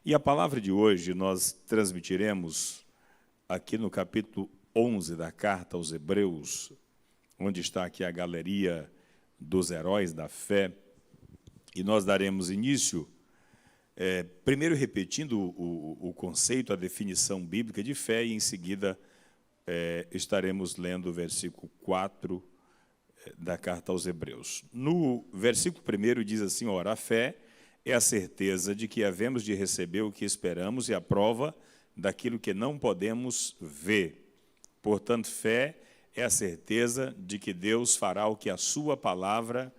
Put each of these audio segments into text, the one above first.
E a palavra de hoje nós transmitiremos aqui no capítulo 11 da carta aos Hebreus, onde está aqui a galeria dos heróis da fé, e nós daremos início, primeiro repetindo o conceito, a definição bíblica de fé, e em seguida estaremos lendo o versículo 4 da carta aos Hebreus. No versículo 1 diz assim: ora, a fé é a certeza de que havemos de receber o que esperamos e a prova daquilo que não podemos ver. Portanto, fé é a certeza de que Deus fará o que a sua palavra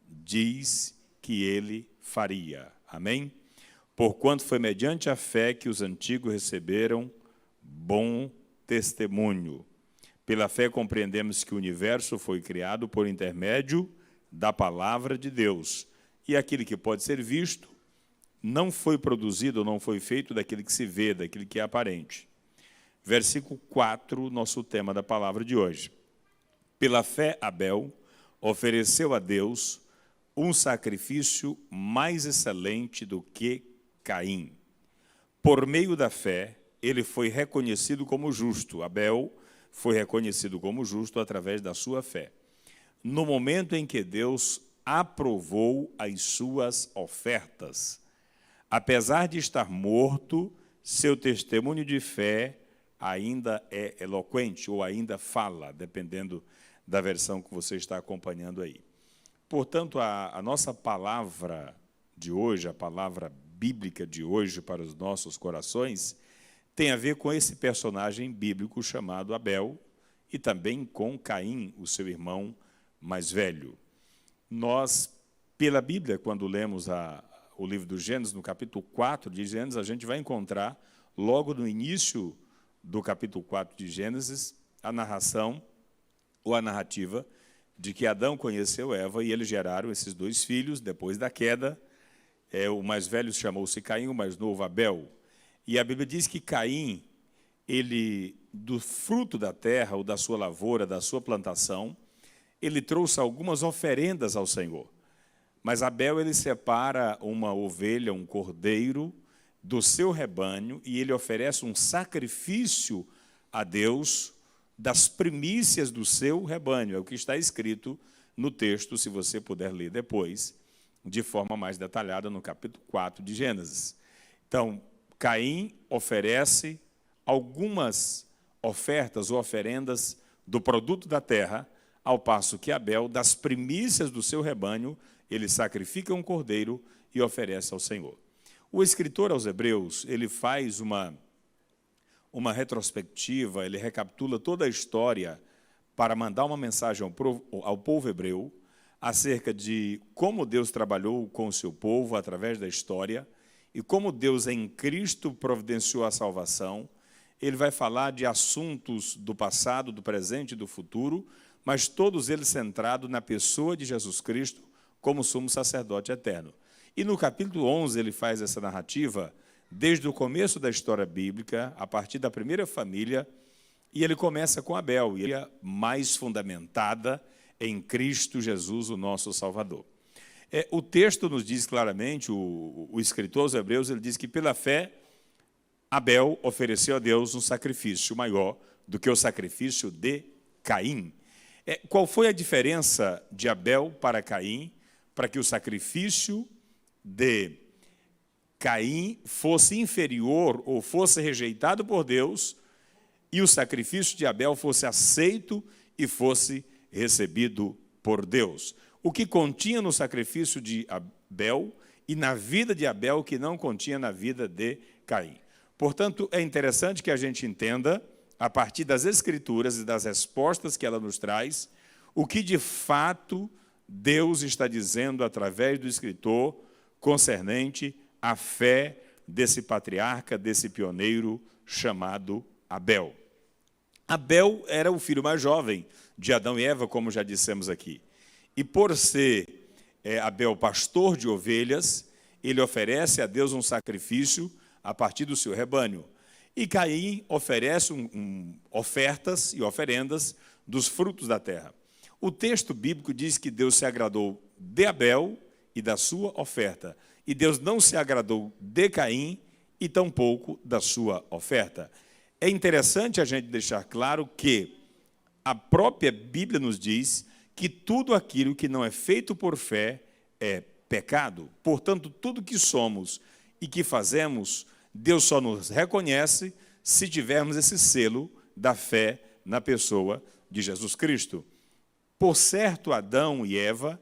diz que ele faria. Amém? Porquanto foi mediante a fé que os antigos receberam bom testemunho. Pela fé compreendemos que o universo foi criado por intermédio da palavra de Deus. E aquilo que pode ser visto não foi produzido ou não foi feito daquilo que se vê, daquilo que é aparente. Versículo 4, nosso tema da palavra de hoje. Pela fé, Abel ofereceu a Deus um sacrifício mais excelente do que Caim. Por meio da fé, ele foi reconhecido como justo. Abel foi reconhecido como justo através da sua fé. No momento em que Deus aprovou as suas ofertas. Apesar de estar morto, seu testemunho de fé ainda é eloquente, ou ainda fala, dependendo da versão que você está acompanhando aí. Portanto, a nossa palavra de hoje, a palavra bíblica de hoje para os nossos corações, tem a ver com esse personagem bíblico chamado Abel, e também com Caim, o seu irmão mais velho. Nós, pela Bíblia, quando lemos o livro do Gênesis, no capítulo 4 de Gênesis, a gente vai encontrar, logo no início do capítulo 4 de Gênesis, a narração, ou a narrativa, de que Adão conheceu Eva e eles geraram esses dois filhos, depois da queda. O mais velho chamou-se Caim, o mais novo Abel. E a Bíblia diz que Caim, ele, do fruto da terra, ou da sua lavoura, da sua plantação, ele trouxe algumas oferendas ao Senhor. Mas Abel, ele separa uma ovelha, um cordeiro, do seu rebanho, e ele oferece um sacrifício a Deus das primícias do seu rebanho. É o que está escrito no texto, se você puder ler depois, de forma mais detalhada, no capítulo 4 de Gênesis. Então, Caim oferece algumas ofertas ou oferendas do produto da terra, ao passo que Abel, das primícias do seu rebanho, ele sacrifica um cordeiro e oferece ao Senhor. O escritor aos Hebreus, ele faz uma retrospectiva, ele recapitula toda a história para mandar uma mensagem ao povo hebreu acerca de como Deus trabalhou com o seu povo através da história e como Deus em Cristo providenciou a salvação. Ele vai falar de assuntos do passado, do presente e do futuro, mas todos eles centrados na pessoa de Jesus Cristo como sumo sacerdote eterno. E no capítulo 11 ele faz essa narrativa desde o começo da história bíblica, a partir da primeira família, e ele começa com Abel, e ele mais fundamentada em Cristo Jesus, o nosso Salvador. O texto nos diz claramente, o escritor aos Hebreus, ele diz que pela fé, Abel ofereceu a Deus um sacrifício maior do que o sacrifício de Caim. Qual foi a diferença de Abel para Caim, para que o sacrifício de Caim fosse inferior ou fosse rejeitado por Deus e o sacrifício de Abel fosse aceito e fosse recebido por Deus? O que continha no sacrifício de Abel e na vida de Abel que não continha na vida de Caim. Portanto, é interessante que a gente entenda, a partir das Escrituras e das respostas que ela nos traz, o que de fato Deus está dizendo através do escritor concernente à fé desse patriarca, desse pioneiro chamado Abel. Abel era o filho mais jovem de Adão e Eva, como já dissemos aqui. E por ser Abel pastor de ovelhas, ele oferece a Deus um sacrifício a partir do seu rebanho. E Caim oferece ofertas e oferendas dos frutos da terra. O texto bíblico diz que Deus se agradou de Abel e da sua oferta. E Deus não se agradou de Caim e tampouco da sua oferta. É interessante a gente deixar claro que a própria Bíblia nos diz que tudo aquilo que não é feito por fé é pecado. Portanto, tudo que somos e que fazemos, Deus só nos reconhece se tivermos esse selo da fé na pessoa de Jesus Cristo. Por certo, Adão e Eva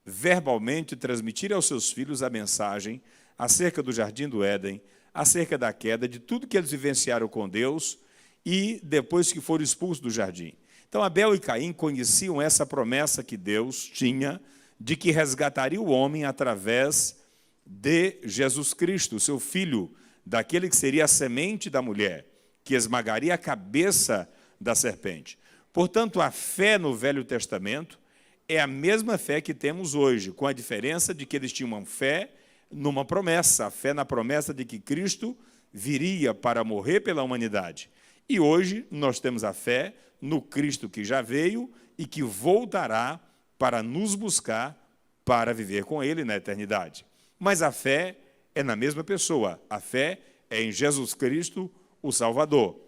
verbalmente transmitiram aos seus filhos a mensagem acerca do jardim do Éden, acerca da queda, de tudo que eles vivenciaram com Deus e depois que foram expulsos do jardim. Então, Abel e Caim conheciam essa promessa que Deus tinha de que resgataria o homem através de Jesus Cristo, seu filho, daquele que seria a semente da mulher, que esmagaria a cabeça da serpente. Portanto, a fé no Velho Testamento é a mesma fé que temos hoje, com a diferença de que eles tinham fé numa promessa, a fé na promessa de que Cristo viria para morrer pela humanidade. E hoje nós temos a fé no Cristo que já veio e que voltará para nos buscar, para viver com Ele na eternidade. Mas a fé é na mesma pessoa, a fé é em Jesus Cristo, o Salvador.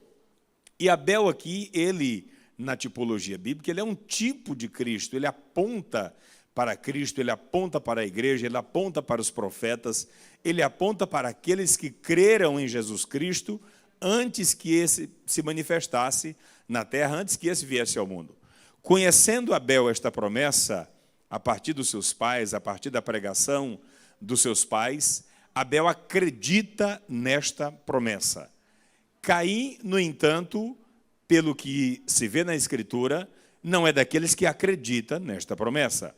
E Abel aqui, ele, na tipologia bíblica, ele é um tipo de Cristo, ele aponta para Cristo, ele aponta para a igreja, ele aponta para os profetas, ele aponta para aqueles que creram em Jesus Cristo antes que esse se manifestasse na terra, antes que esse viesse ao mundo. Conhecendo Abel esta promessa, a partir dos seus pais, a partir da pregação dos seus pais, Abel acredita nesta promessa. Caim, no entanto, pelo que se vê na Escritura, não é daqueles que acreditam nesta promessa.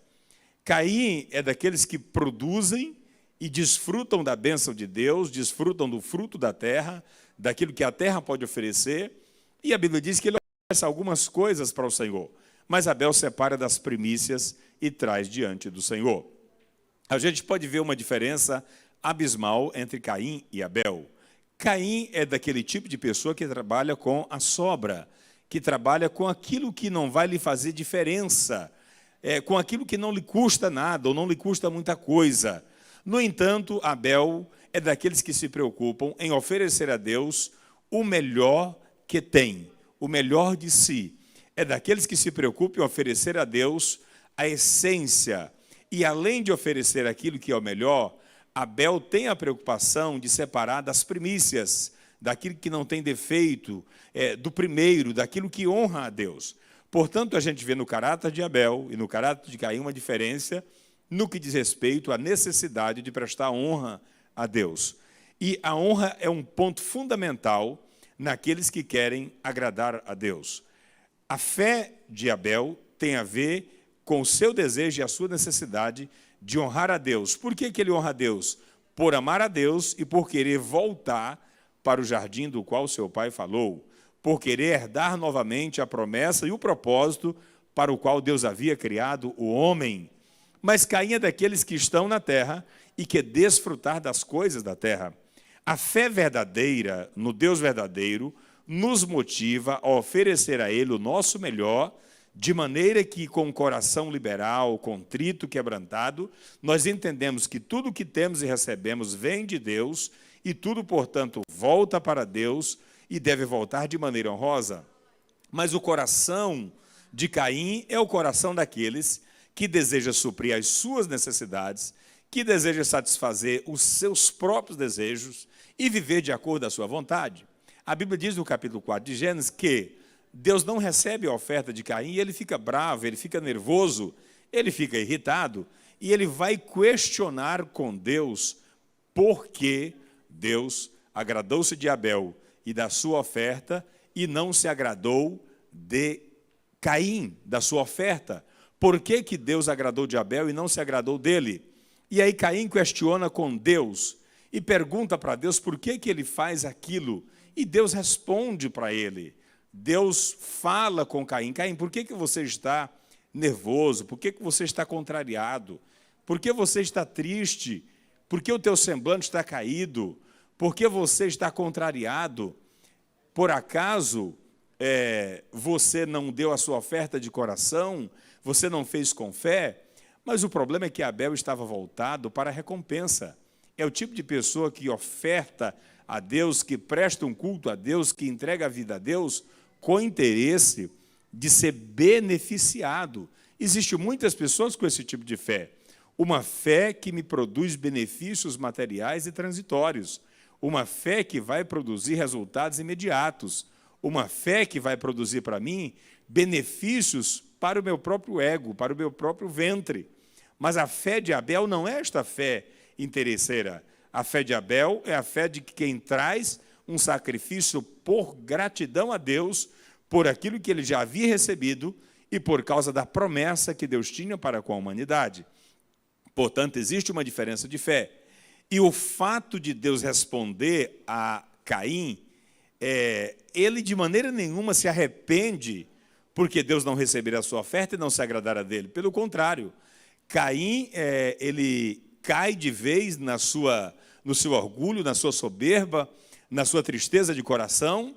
Caim é daqueles que produzem e desfrutam da bênção de Deus, desfrutam do fruto da terra, daquilo que a terra pode oferecer, e a Bíblia diz que ele oferece algumas coisas para o Senhor, mas Abel separa das primícias e traz diante do Senhor. A gente pode ver uma diferença abismal entre Caim e Abel. Caim é daquele tipo de pessoa que trabalha com a sobra, que trabalha com aquilo que não vai lhe fazer diferença, com aquilo que não lhe custa nada ou não lhe custa muita coisa. No entanto, Abel é daqueles que se preocupam em oferecer a Deus o melhor que tem, o melhor de si. É daqueles que se preocupam em oferecer a Deus a essência. E além de oferecer aquilo que é o melhor, Abel tem a preocupação de separar das primícias, daquilo que não tem defeito, do primeiro, daquilo que honra a Deus. Portanto, a gente vê no caráter de Abel e no caráter de Caim uma diferença no que diz respeito à necessidade de prestar honra a Deus. E a honra é um ponto fundamental naqueles que querem agradar a Deus. A fé de Abel tem a ver com o seu desejo e a sua necessidade de honrar a Deus. Por que ele honra a Deus? Por amar a Deus e por querer voltar para o jardim do qual seu pai falou, por querer herdar novamente a promessa e o propósito para o qual Deus havia criado o homem. Mas Caim é daqueles que estão na terra e quer desfrutar das coisas da terra. A fé verdadeira, no Deus verdadeiro, nos motiva a oferecer a Ele o nosso melhor, de maneira que, com o coração liberal, contrito, quebrantado, nós entendemos que tudo o que temos e recebemos vem de Deus e tudo, portanto, volta para Deus e deve voltar de maneira honrosa. Mas o coração de Caim é o coração daqueles que deseja suprir as suas necessidades, que deseja satisfazer os seus próprios desejos e viver de acordo com a sua vontade. A Bíblia diz no capítulo 4 de Gênesis que Deus não recebe a oferta de Caim e ele fica bravo, ele fica nervoso, ele fica irritado e ele vai questionar com Deus por que Deus agradou-se de Abel e da sua oferta e não se agradou de Caim, da sua oferta. Por que Deus agradou de Abel e não se agradou dele? E aí Caim questiona com Deus e pergunta para Deus por que ele faz aquilo. E Deus responde para ele. Deus fala com Caim: Caim, por que você está nervoso? Por que você está contrariado? Por que você está triste? Por que o teu semblante está caído? Por que você está contrariado? Por acaso você não deu a sua oferta de coração? Você não fez com fé? Mas o problema é que Abel estava voltado para a recompensa. é o tipo de pessoa que oferta a Deus, que presta um culto a Deus, que entrega a vida a Deus com interesse de ser beneficiado. Existem muitas pessoas com esse tipo de fé. Uma fé que me produz benefícios materiais e transitórios. Uma fé que vai produzir resultados imediatos. Uma fé que vai produzir para mim benefícios para o meu próprio ego, para o meu próprio ventre. Mas a fé de Abel não é esta fé interesseira. A fé de Abel é a fé de quem traz um sacrifício por gratidão a Deus, por aquilo que ele já havia recebido e por causa da promessa que Deus tinha para com a humanidade. Portanto, existe uma diferença de fé. E o fato de Deus responder a Caim, ele de maneira nenhuma se arrepende porque Deus não receber a sua oferta e não se agradar dele. Pelo contrário, Caim, ele cai de vez no seu orgulho, na sua soberba, na sua tristeza de coração,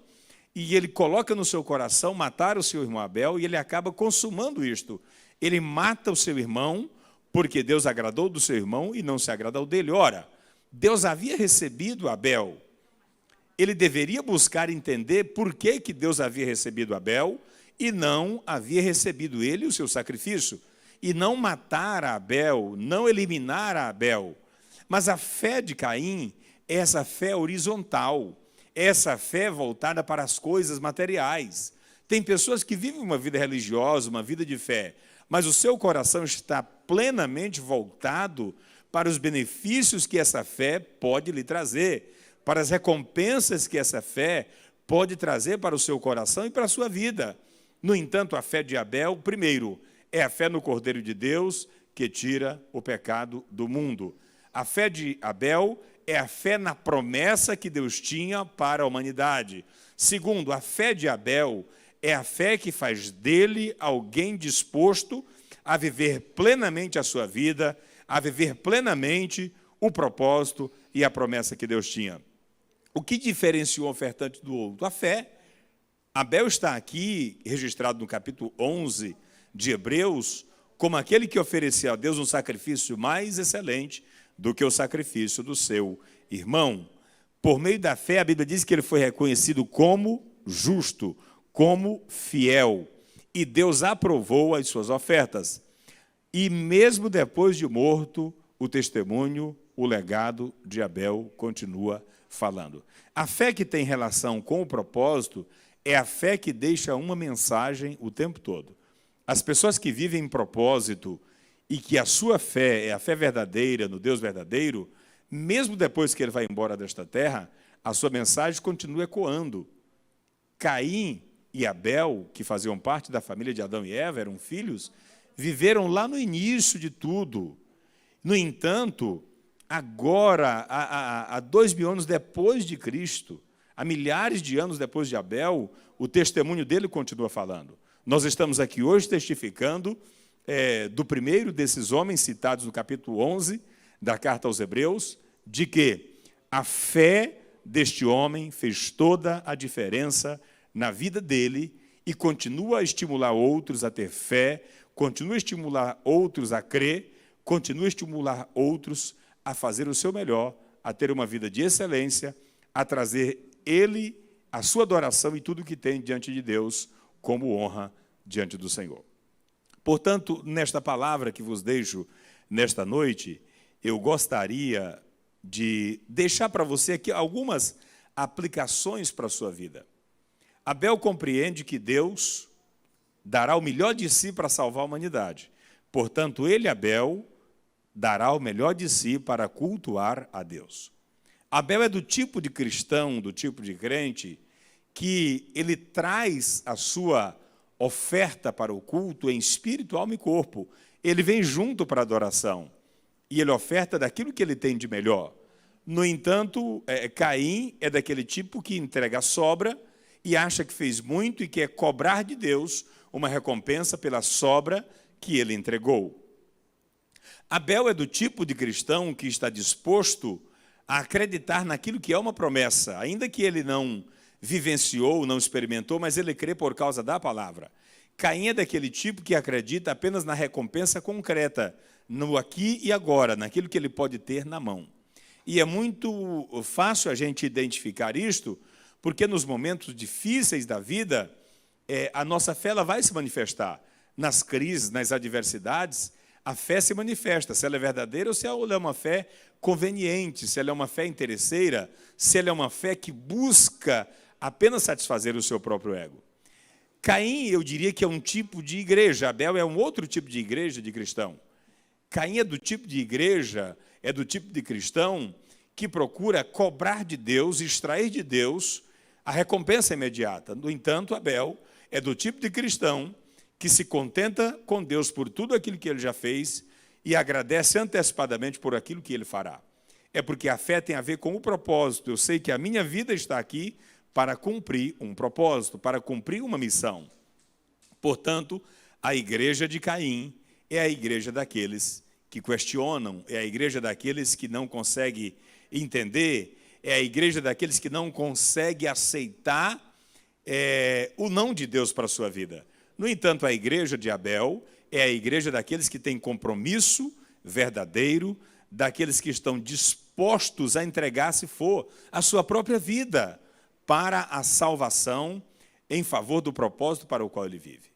e ele coloca no seu coração matar o seu irmão Abel, e ele acaba consumando isto. Ele mata o seu irmão, porque Deus agradou do seu irmão e não se agradou dele. Ora, Deus havia recebido Abel. Ele deveria buscar entender por que Deus havia recebido Abel e não havia recebido ele o seu sacrifício. E não matar a Abel, não eliminar a Abel. Mas a fé de Caim é essa fé horizontal, essa fé voltada para as coisas materiais. Tem pessoas que vivem uma vida religiosa, uma vida de fé, mas o seu coração está plenamente voltado para os benefícios que essa fé pode lhe trazer, para as recompensas que essa fé pode trazer para o seu coração e para a sua vida. No entanto, a fé de Abel, primeiro, é a fé no Cordeiro de Deus que tira o pecado do mundo. A fé de Abel é a fé na promessa que Deus tinha para a humanidade. Segundo, a fé de Abel é a fé que faz dele alguém disposto a viver plenamente a sua vida, a viver plenamente o propósito e a promessa que Deus tinha. O que diferenciou o ofertante do outro? A fé. Abel está aqui, registrado no capítulo 11 de Hebreus, como aquele que oferecia a Deus um sacrifício mais excelente do que o sacrifício do seu irmão. Por meio da fé, a Bíblia diz que ele foi reconhecido como justo, como fiel, e Deus aprovou as suas ofertas. E mesmo depois de morto, o testemunho, o legado de Abel continua falando. A fé que tem relação com o propósito é a fé que deixa uma mensagem o tempo todo. As pessoas que vivem em propósito e que a sua fé é a fé verdadeira, no Deus verdadeiro, mesmo depois que ele vai embora desta terra, a sua mensagem continua ecoando. Caim e Abel, que faziam parte da família de Adão e Eva, eram filhos, viveram lá no início de tudo. No entanto, agora, há 2000 anos depois de Cristo, há milhares de anos depois de Abel, o testemunho dele continua falando. Nós estamos aqui hoje testificando do primeiro desses homens citados no capítulo 11 da carta aos Hebreus, de que a fé deste homem fez toda a diferença na vida dele e continua a estimular outros a ter fé, continua a estimular outros a crer, continua a estimular outros a fazer o seu melhor, a ter uma vida de excelência, a trazer ele, a sua adoração e tudo que tem diante de Deus como honra diante do Senhor. Portanto, nesta palavra que vos deixo nesta noite, eu gostaria de deixar para você aqui algumas aplicações para a sua vida. Abel compreende que Deus dará o melhor de si para salvar a humanidade. Portanto, ele, Abel, dará o melhor de si para cultuar a Deus. Abel é do tipo de cristão, do tipo de crente, que ele traz a sua oferta para o culto em espírito, alma e corpo. Ele vem junto para a adoração e ele oferta daquilo que ele tem de melhor. No entanto, Caim é daquele tipo que entrega a sobra e acha que fez muito e quer cobrar de Deus uma recompensa pela sobra que ele entregou. Abel é do tipo de cristão que está disposto a acreditar naquilo que é uma promessa, ainda que ele não vivenciou, não experimentou, mas ele crê por causa da palavra. Caim é daquele tipo que acredita apenas na recompensa concreta, no aqui e agora, naquilo que ele pode ter na mão. E é muito fácil a gente identificar isto, porque nos momentos difíceis da vida, a nossa fé ela vai se manifestar. Nas crises, nas adversidades, a fé se manifesta, se ela é verdadeira ou se ela é uma fé conveniente, se ela é uma fé interesseira, se ela é uma fé que busca apenas satisfazer o seu próprio ego. Caim, eu diria que é um tipo de igreja, Abel é um outro tipo de igreja, de cristão. Caim é do tipo de igreja, é do tipo de cristão que procura cobrar de Deus, extrair de Deus a recompensa imediata. No entanto, Abel é do tipo de cristão que se contenta com Deus por tudo aquilo que ele já fez e agradece antecipadamente por aquilo que ele fará. É porque a fé tem a ver com o propósito. Eu sei que a minha vida está aqui para cumprir um propósito, para cumprir uma missão. Portanto, a igreja de Caim é a igreja daqueles que questionam, é a igreja daqueles que não conseguem entender, é a igreja daqueles que não conseguem aceitar o não de Deus para a sua vida. No entanto, a igreja de Abel é a igreja daqueles que têm compromisso verdadeiro, daqueles que estão dispostos a entregar, se for, a sua própria vida para a salvação em favor do propósito para o qual ele vive.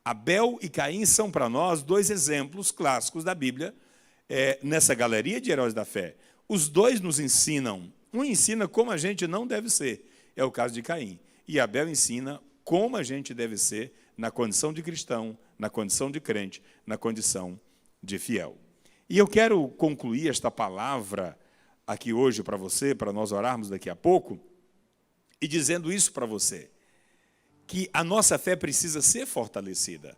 Abel e Caim são para nós dois exemplos clássicos da Bíblia, nessa galeria de heróis da fé. Os dois nos ensinam. Um ensina como a gente não deve ser, é o caso de Caim. E Abel ensina como a gente deve ser na condição de cristão, na condição de crente, na condição de fiel. E eu quero concluir esta palavra aqui hoje para você, para nós orarmos daqui a pouco, e dizendo isso para você, que a nossa fé precisa ser fortalecida.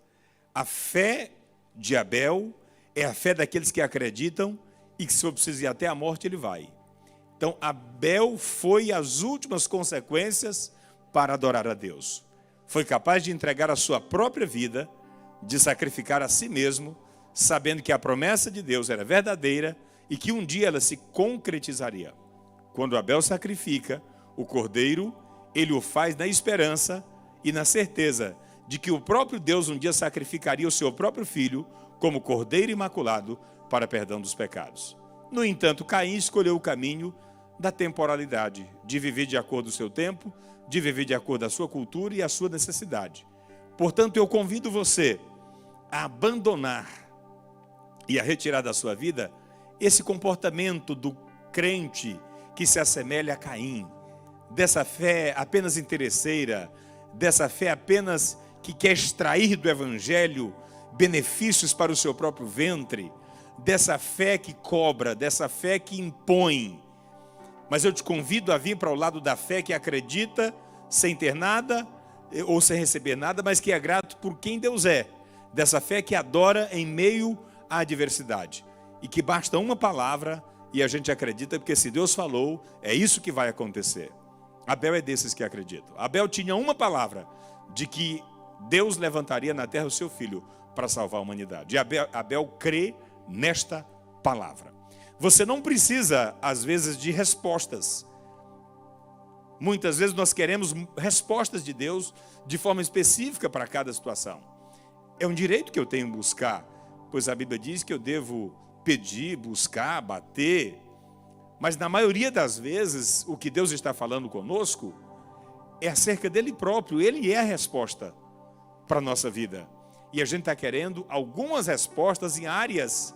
A fé de Abel é a fé daqueles que acreditam e que se eu preciso ir até a morte, ele vai. Então, Abel foi às últimas consequências para adorar a Deus. Foi capaz de entregar a sua própria vida, de sacrificar a si mesmo, sabendo que a promessa de Deus era verdadeira e que um dia ela se concretizaria. Quando Abel sacrifica o cordeiro, ele o faz na esperança e na certeza de que o próprio Deus um dia sacrificaria o seu próprio filho como cordeiro imaculado para perdão dos pecados. No entanto, Caim escolheu o caminho da temporalidade, de viver de acordo com o seu tempo, de viver de acordo com a sua cultura e a sua necessidade. Portanto, eu convido você a abandonar e a retirar da sua vida esse comportamento do crente que se assemelha a Caim, dessa fé apenas interesseira, dessa fé apenas que quer extrair do evangelho benefícios para o seu próprio ventre, dessa fé que cobra, dessa fé que impõe. Mas eu te convido a vir para o lado da fé que acredita sem ter nada ou sem receber nada, mas que é grato por quem Deus é. Dessa fé que adora em meio à adversidade. E que basta uma palavra e a gente acredita, porque se Deus falou, é isso que vai acontecer. Abel é desses que acreditam. Abel tinha uma palavra de que Deus levantaria na terra o seu filho para salvar a humanidade. E Abel crê nesta palavra. Você não precisa, às vezes, de respostas. Muitas vezes nós queremos respostas de Deus de forma específica para cada situação. É um direito que eu tenho buscar, pois a Bíblia diz que eu devo pedir, buscar, bater. Mas na maioria das vezes, o que Deus está falando conosco é acerca dele próprio. Ele é a resposta para a nossa vida. E a gente está querendo algumas respostas em áreas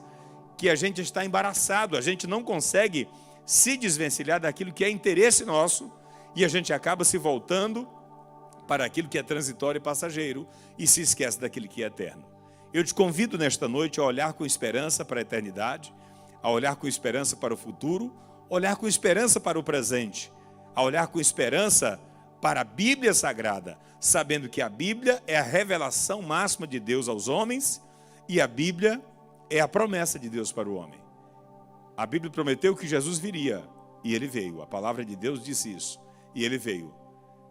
que a gente está embaraçado. A gente não consegue se desvencilhar daquilo que é interesse nosso e a gente acaba se voltando para aquilo que é transitório e passageiro e se esquece daquilo que é eterno. Eu te convido nesta noite a olhar com esperança para a eternidade, a olhar com esperança para o futuro, olhar com esperança para o presente, a olhar com esperança para a Bíblia Sagrada, sabendo que a Bíblia é a revelação máxima de Deus aos homens e a Bíblia é a promessa de Deus para o homem. A Bíblia prometeu que Jesus viria e ele veio. A palavra de Deus disse isso e ele veio.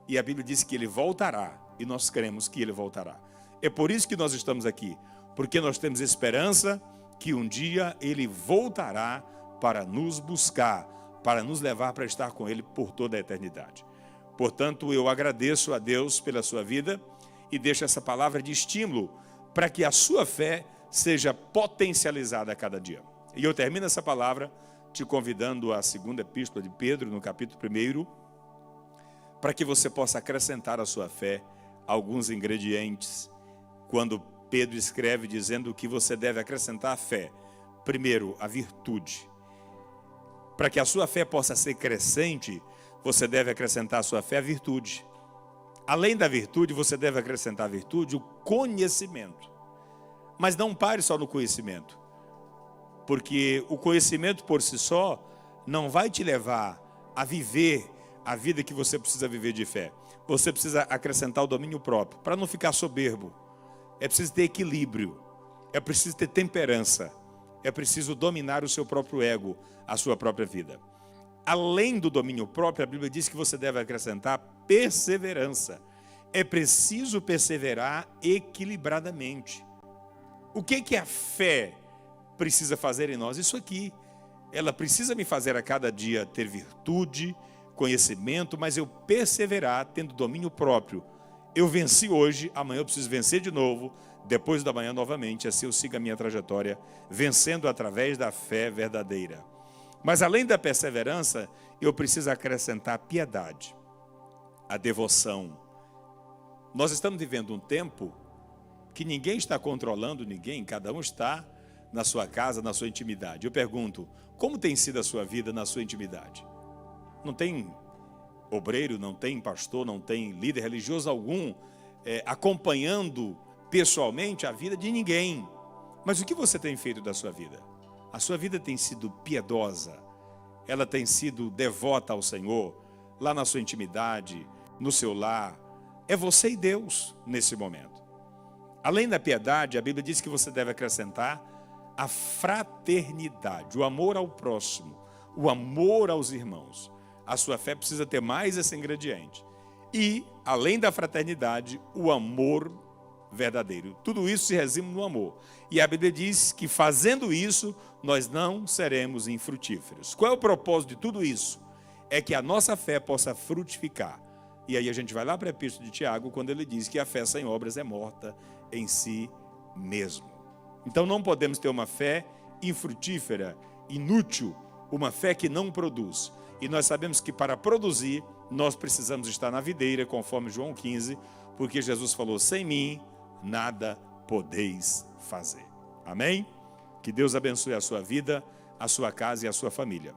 E a Bíblia disse que ele voltará e nós cremos que ele voltará. É por isso que nós estamos aqui, porque nós temos esperança que um dia ele voltará para nos buscar, para nos levar para estar com ele por toda a eternidade. Portanto, eu agradeço a Deus pela sua vida e deixo essa palavra de estímulo para que a sua fé seja potencializada a cada dia. E eu termino essa palavra te convidando à segunda epístola de Pedro, no capítulo 1, para que você possa acrescentar à sua fé alguns ingredientes. Quando Pedro escreve dizendo que você deve acrescentar à fé, primeiro, a virtude. Para que a sua fé possa ser crescente, você deve acrescentar à sua fé a virtude. Além da virtude, você deve acrescentar à virtude o conhecimento. Mas não pare só no conhecimento, porque o conhecimento por si só não vai te levar a viver a vida que você precisa viver de fé. Você precisa acrescentar o domínio próprio, para não ficar soberbo. É preciso ter equilíbrio, é preciso ter temperança, é preciso dominar o seu próprio ego, a sua própria vida. Além do domínio próprio, a Bíblia diz que você deve acrescentar perseverança. É preciso perseverar equilibradamente. O que a fé precisa fazer em nós? Isso aqui. Ela precisa me fazer a cada dia ter virtude, conhecimento, mas eu perseverar tendo domínio próprio. Eu venci hoje, amanhã eu preciso vencer de novo, depois da manhã novamente, assim eu sigo a minha trajetória, vencendo através da fé verdadeira. Mas além da perseverança, eu preciso acrescentar a piedade, a devoção. Nós estamos vivendo um tempo que ninguém está controlando ninguém, cada um está na sua casa, na sua intimidade. Eu pergunto, como tem sido a sua vida na sua intimidade? Não tem obreiro, não tem pastor, não tem líder religioso algum acompanhando pessoalmente a vida de ninguém. Mas o que você tem feito da sua vida? A sua vida tem sido piedosa, ela tem sido devota ao Senhor, lá na sua intimidade, no seu lar. É você e Deus nesse momento. Além da piedade, a Bíblia diz que você deve acrescentar a fraternidade, o amor ao próximo, o amor aos irmãos. A sua fé precisa ter mais esse ingrediente. E, além da fraternidade, o amor verdadeiro. Tudo isso se resume no amor. E a Bíblia diz que fazendo isso, nós não seremos infrutíferos. Qual é o propósito de tudo isso? É que a nossa fé possa frutificar. E aí a gente vai lá para a epístola de Tiago, quando ele diz que a fé sem obras é morta em si mesmo. Então não podemos ter uma fé infrutífera, inútil, uma fé que não produz. E nós sabemos que para produzir, nós precisamos estar na videira, conforme João 15, porque Jesus falou, sem mim, nada podeis fazer. Amém? Que Deus abençoe a sua vida, a sua casa e a sua família.